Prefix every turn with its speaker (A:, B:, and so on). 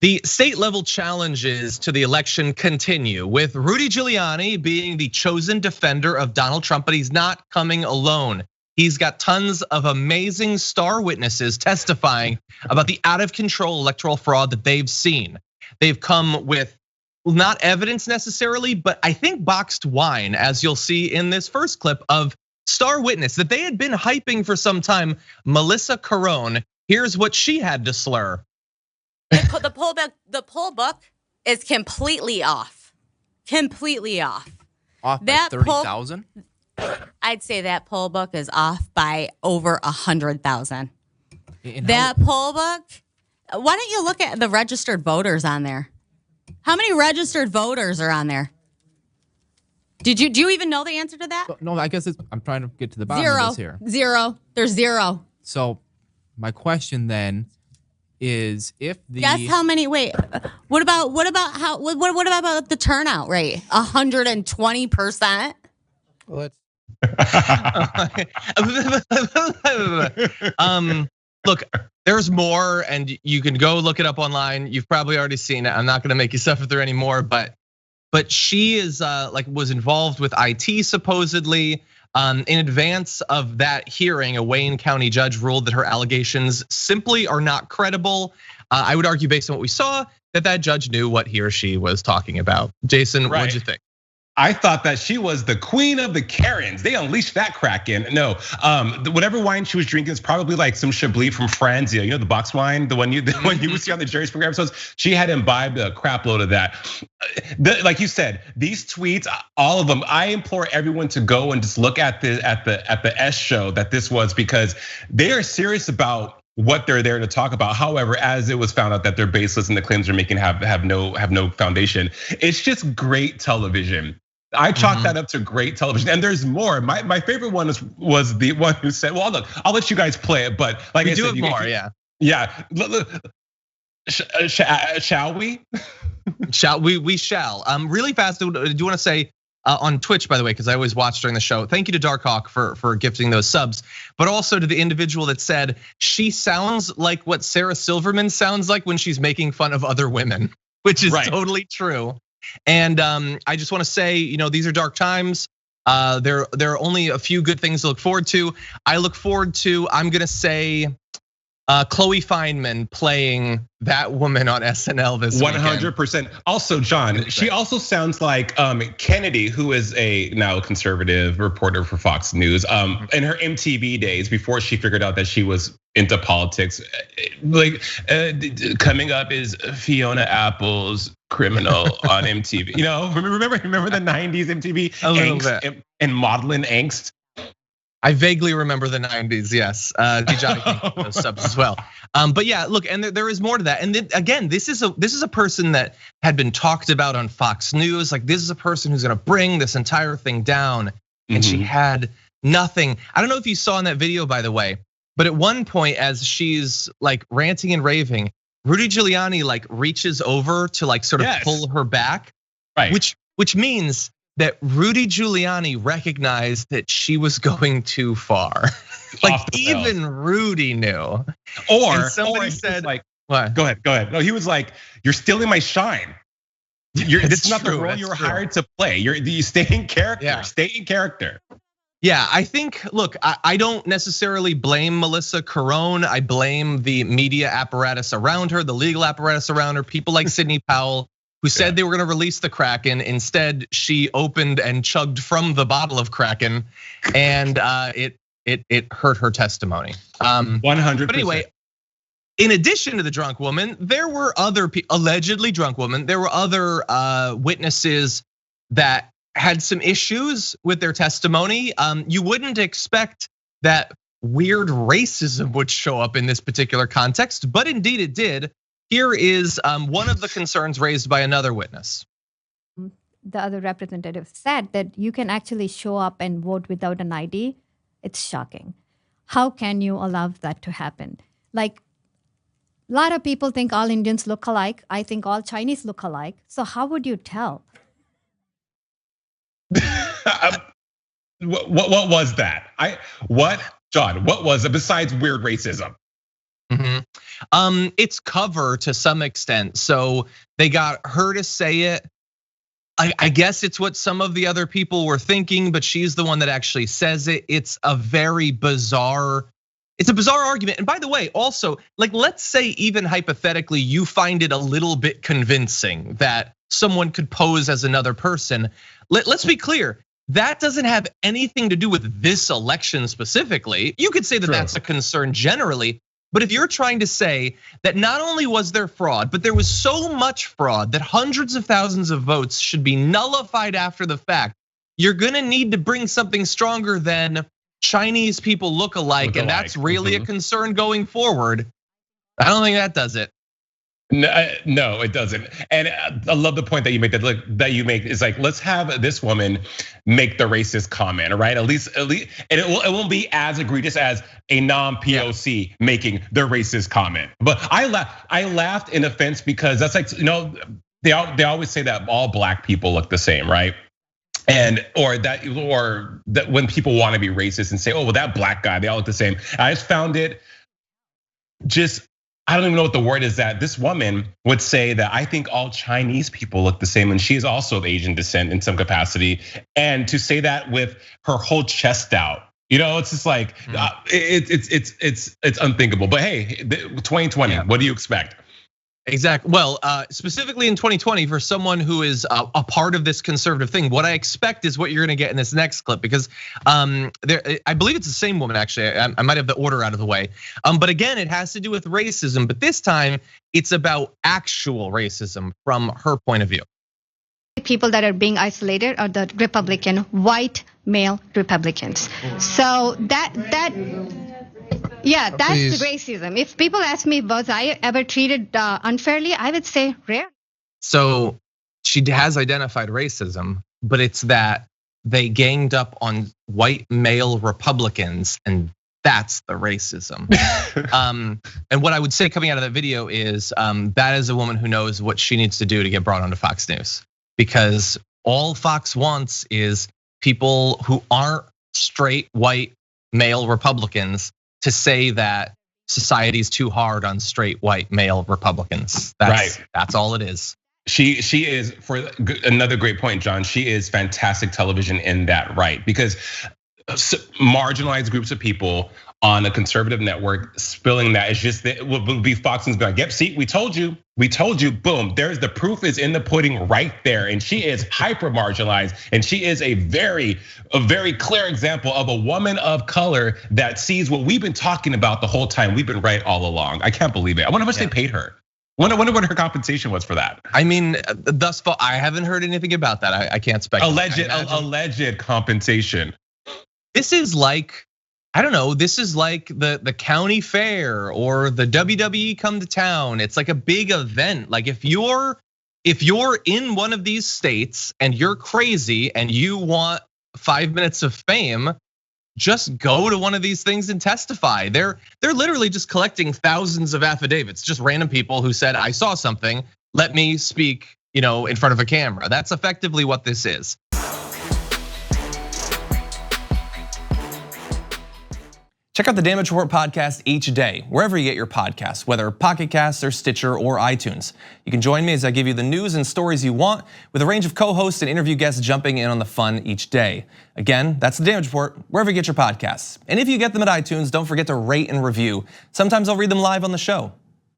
A: The state level challenges to the election continue, with Rudy Giuliani being the chosen defender of Donald Trump, but he's not coming alone. He's got tons of amazing star witnesses testifying about the out of control electoral fraud that they've seen. They've come with not evidence necessarily, but I think boxed wine, as you'll see in this first clip of star witness that they had been hyping for some time, Melissa Carone. Here's what she had to slur.
B: The poll book is completely off. Completely off.
C: Off by 30,000?
B: I'd say that poll book is off by over 100,000. That poll book, why don't you look at the registered voters on there? How many registered voters are on there? Do you even know the answer to that?
C: No, I guess I'm trying to get to the bottom of this here.
B: Zero. There's zero.
C: So my question then is, if the
B: guess how many? Wait, what about the turnout rate? 120%.
D: Let's.
A: Look, there's more, and you can go look it up online. You've probably already seen it. I'm not going to make you suffer through anymore, but she is was involved with IT supposedly. In advance of that hearing, a Wayne County judge ruled that her allegations simply are not credible. I would argue, based on what we saw, that judge knew what he or she was talking about. Jason,
E: right.
A: What'd you think?
E: I thought that she was the queen of the Karens. They unleashed that Kraken. No, whatever wine she was drinking is probably like some Chablis from France. You know the box wine, the one you would see on the Jerry Springer episodes. She had imbibed a crap load of that. Like you said, these tweets, all of them. I implore everyone to go and just look at the S show that this was, because they are serious about what they're there to talk about. However, as it was found out that they're baseless and the claims they're making have no foundation, it's just great television. I chalk that up to great television, and there's more. My favorite one was the one who said, "Well, look, I'll let you guys play it, but like I said,
A: more, yeah."
E: Shall we?
A: We shall. Really fast. I do want to say on Twitch, by the way, because I always watch during the show. Thank you to Darkhawk for gifting those subs, but also to the individual that said she sounds like what Sarah Silverman sounds like when she's making fun of other women, which is totally true. And I just want to say, these are dark times. There are only a few good things to look forward to. I look forward to, I'm gonna say, Chloe Fineman playing that woman on SNL this
E: 100%. Also, John, she also sounds like Kennedy, who is a now conservative reporter for Fox News. In her MTV days, before she figured out that she was into politics, coming up is Fiona Apple's Criminal on MTV. Remember the 90s MTV angst and modeling angst.
A: I vaguely remember the 90s, yes. DJ those subs as well. But yeah, look, and there is more to that. And then, again, this is a person that had been talked about on Fox News. Like, this is a person who's gonna bring this entire thing down, and she had nothing. I don't know if you saw in that video, by the way, but at one point, as she's like ranting and raving, Rudy Giuliani like reaches over to like sort of pull her back,
E: right?
A: Which means that Rudy Giuliani recognized that she was going too far. Like even Rudy knew.
E: Or
A: somebody said,
E: like,
A: what?
E: Go ahead. No, he was like, "You're stealing my shine. This is not the role you were hired to play. You stay in character.
A: Yeah.
E: Stay in character."
A: Yeah, I think, look, I don't necessarily blame Melissa Carone. I blame the media apparatus around her, the legal apparatus around her, people like Sidney Powell, who said they were gonna release the Kraken. Instead, she opened and chugged from the bottle of Kraken, and it hurt her testimony.
E: 100%.
A: But anyway, in addition to the drunk woman, there were other allegedly drunk women. There were other witnesses that had some issues with their testimony. You wouldn't expect that weird racism would show up in this particular context, but indeed it did. Here is one of the concerns raised by another witness.
F: The other representative said that you can actually show up and vote without an ID. It's shocking. How can you allow that to happen? Like, a lot of people think all Indians look alike. I think all Chinese look alike. So how would you tell?
E: What was that? John, what was it besides weird racism?
A: It's cover to some extent. So they got her to say it. I guess it's what some of the other people were thinking, but she's the one that actually says it. It's a bizarre argument. And by the way, also, like, let's say even hypothetically, you find it a little bit convincing that someone could pose as another person. Let's be clear. That doesn't have anything to do with this election specifically. You could say that that's a concern generally. But if you're trying to say that not only was there fraud, but there was so much fraud that hundreds of thousands of votes should be nullified after the fact, you're gonna need to bring something stronger than Chinese people look alike, and that's really a concern going forward. I don't think that does it.
E: No, it doesn't. And I love the point that you make. That you make is like, let's have this woman make the racist comment, right? At least, and it won't be as egregious as a non-POC making the racist comment. But I laughed in offense because that's like, they always say that all black people look the same, right? And or that when people want to be racist and say, oh, well, that black guy, they all look the same. I just found it just. I don't even know what the word is that this woman would say that I think all Chinese people look the same, and she is also of Asian descent in some capacity. And to say that with her whole chest out, it's just like it's unthinkable. But hey, 2020, what do you expect?
A: Exactly. Well, specifically in 2020, for someone who is a part of this conservative thing, what I expect is what you're gonna get in this next clip, because I believe it's the same woman, actually. I might have the order out of the way. But again, it has to do with racism, but this time it's about actual racism from her point of view.
F: People that are being isolated are the Republican, white male Republicans. So that's the racism. If people ask me, was I ever treated unfairly? I would say rare.
A: So she has identified racism, but it's that they ganged up on white male Republicans, and that's the racism. And what I would say coming out of that video is that is a woman who knows what she needs to do to get brought onto Fox News, because all Fox wants is people who aren't straight white male Republicans to say that society's too hard on straight white male Republicans. That's all it is.
E: She is, for another great point, John, she is fantastic television in that, right? Because marginalized groups of people on a conservative network spilling that is just that would be Fox News going, yep, see, we told you, boom, there's the proof is in the pudding right there. And she is hyper marginalized, and she is a very clear example of a woman of color that sees what we've been talking about the whole time. We've been right all along. I can't believe it. I wonder how much they paid her. I wonder what her compensation was for that.
A: I mean, thus far, I haven't heard anything about that. I can't speculate.
E: Alleged compensation.
A: This is like, I don't know, this is like the county fair or the WWE come to town. It's like a big event. Like if you're in one of these states and you're crazy and you want 5 minutes of fame, just go to one of these things and testify. They're literally just collecting thousands of affidavits, just random people who said, I saw something, let me speak, in front of a camera. That's effectively what this is. Check out the Damage Report podcast each day, wherever you get your podcasts, whether Pocket Casts or Stitcher or iTunes. You can join me as I give you the news and stories you want, with a range of co-hosts and interview guests jumping in on the fun each day. Again, that's the Damage Report, wherever you get your podcasts. And if you get them at iTunes, don't forget to rate and review. Sometimes I'll read them live on the show.